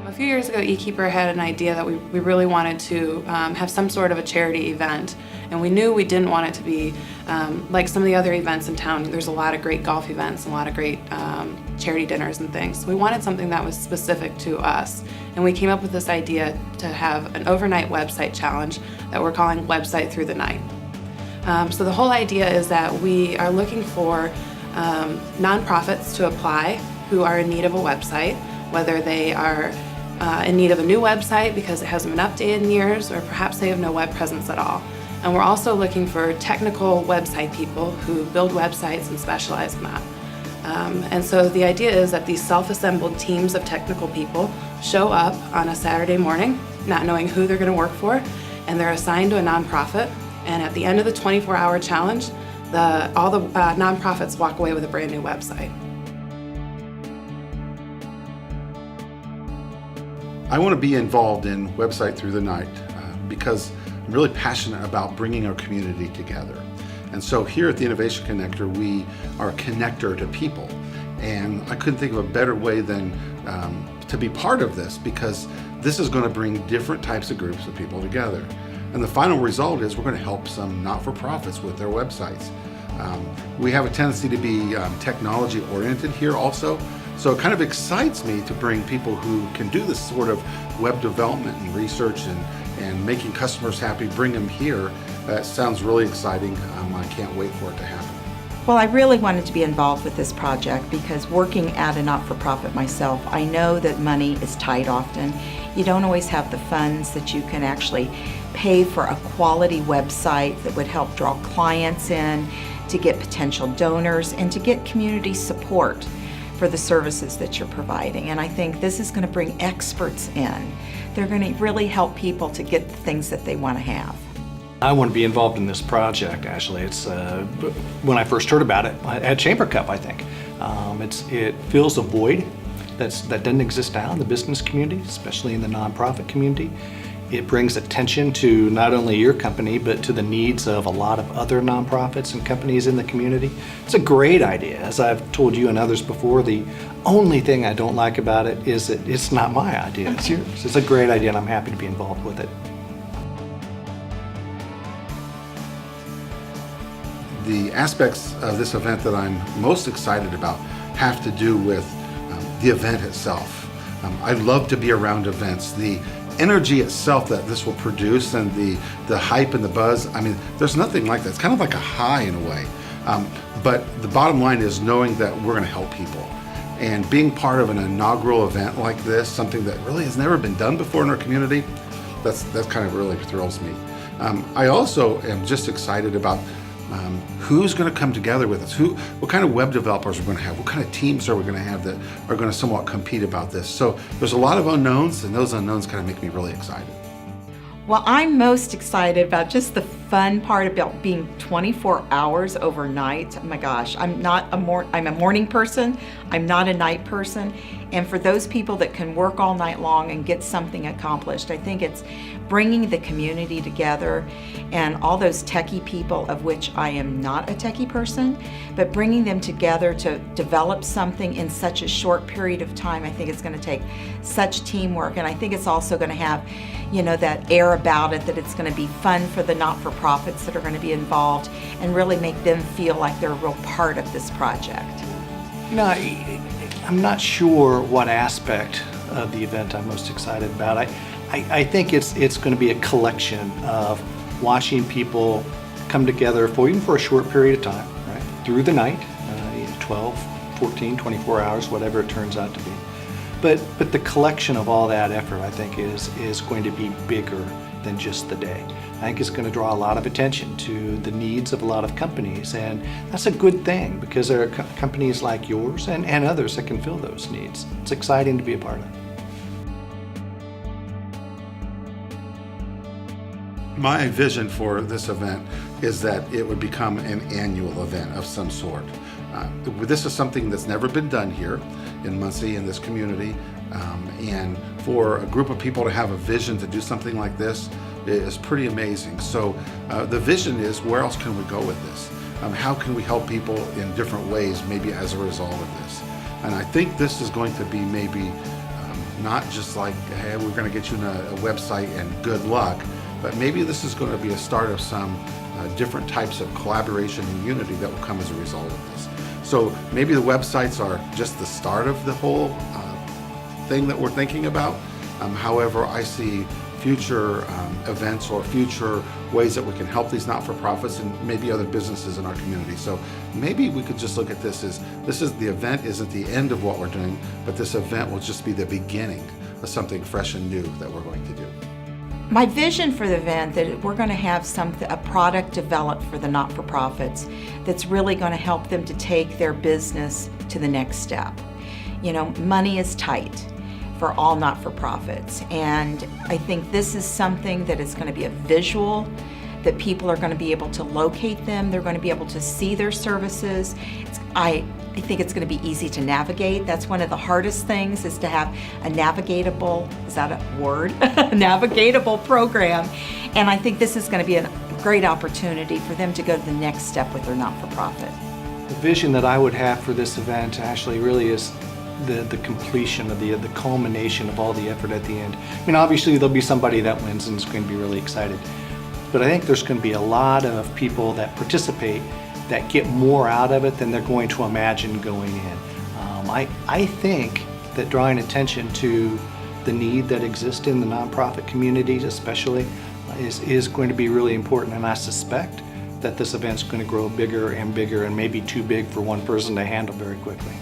A few years ago, eKeeper had an idea that we really wanted to have some sort of a charity event, and we knew we didn't want it to be like some of the other events in town. There's a lot of great golf events and a lot of great charity dinners and things. So we wanted something that was specific to us, and we came up with this idea to have an overnight website challenge that we're calling Website Through the Night. So the whole idea is that we are looking for nonprofits to apply who are in need of a website, whether they are in need of a new website because it hasn't been updated in years, or perhaps they have no web presence at all. And we're also looking for technical website people who build websites and specialize in that. And so the idea is that these self-assembled teams of technical people show up on a Saturday morning, not knowing who they're going to work for, and they're assigned to a nonprofit. And at the end of the 24-hour challenge, all the nonprofits walk away with a brand new website. I want to be involved in Website Through the Night because I'm really passionate about bringing our community together. And so here at the Innovation Connector, we are a connector to people. And I couldn't think of a better way than to be part of this, because this is going to bring different types of groups of people together. And the final result is we're going to help some not-for-profits with their websites. We have a tendency to be technology oriented here also. So it kind of excites me to bring people who can do this sort of web development and research and making customers happy, bring them here. That sounds really exciting. I can't wait for it to happen. Well, I really wanted to be involved with this project because working at a not-for-profit myself, I know that money is tight often. You don't always have the funds that you can actually pay for a quality website that would help draw clients in, to get potential donors, and to get community support for the services that you're providing. And I think this is going to bring experts in. They're going to really help people to get the things that they want to have. I want to be involved in this project, actually. It's when I first heard about it at Chamber Cup, I think. It fills a void that doesn't exist now in the business community, especially in the nonprofit community. It brings attention to not only your company, but to the needs of a lot of other nonprofits and companies in the community. It's a great idea. As I've told you and others before, the only thing I don't like about it is that it's not my idea, it's yours. It's a great idea, and I'm happy to be involved with it. The aspects of this event that I'm most excited about have to do with the event itself. I love to be around events. The energy itself that this will produce and the hype and the buzz, I mean, there's nothing like that. It's kind of like a high in a way. But the bottom line is knowing that we're going to help people. And being part of an inaugural event like this, something that really has never been done before in our community, that kind of really thrills me. I also am just excited about who's going to come together with us, what kind of web developers we're going to have, what kind of teams are we going to have that are going to somewhat compete about this. So there's a lot of unknowns, and those unknowns kind of make me really excited. Well, I'm most excited about just the fun part about being 24 hours overnight. Oh my gosh, I'm a morning person, I'm not a night person. And for those people that can work all night long and get something accomplished, I think it's bringing the community together and all those techie people, of which I am not a techie person, but bringing them together to develop something in such a short period of time. I think it's going to take such teamwork, and I think it's also going to have, you know, that air about it, that it's going to be fun for the not-for-profits that are going to be involved and really make them feel like they're a real part of this project. You know, I'm not sure what aspect of the event I'm most excited about. I think it's going to be a collection of watching people come together even for a short period of time, right? Through the night, 12, 14, 24 hours, whatever it turns out to be. But the collection of all that effort, I think, is going to be bigger than just the day. I think it's going to draw a lot of attention to the needs of a lot of companies, and that's a good thing because there are companies like yours and others that can fill those needs. It's exciting to be a part of. My vision for this event is that it would become an annual event of some sort. This is something that's never been done here in Muncie, in this community, and for a group of people to have a vision to do something like this is pretty amazing. So the vision is, where else can we go with this? How can we help people in different ways, maybe as a result of this? And I think this is going to be maybe not just like, hey, we're going to get you a website and good luck, but maybe this is going to be a start of some different types of collaboration and unity that will come as a result of this. So maybe the websites are just the start of the whole thing that we're thinking about. However, I see future events or future ways that we can help these not-for-profits and maybe other businesses in our community. So maybe we could just look at this as the event isn't the end of what we're doing, but this event will just be the beginning of something fresh and new that we're going to do. My vision for the event, that we're going to have a product developed for the not-for-profits that's really going to help them to take their business to the next step. You know, money is tight for all not-for-profits, and I think this is something that is going to be a visual, that people are going to be able to locate them, they're going to be able to see their services. I think it's going to be easy to navigate. That's one of the hardest things, is to have a navigatable, is that a word? Navigatable program. And I think this is going to be a great opportunity for them to go to the next step with their not-for-profit. The vision that I would have for this event actually really is the completion of the culmination of all the effort at the end. I mean, obviously there'll be somebody that wins and is going to be really excited, but I think there's going to be a lot of people that participate that get more out of it than they're going to imagine going in. I think that drawing attention to the need that exists in the nonprofit communities especially is going to be really important, and I suspect that this event's going to grow bigger and bigger and maybe too big for one person to handle very quickly.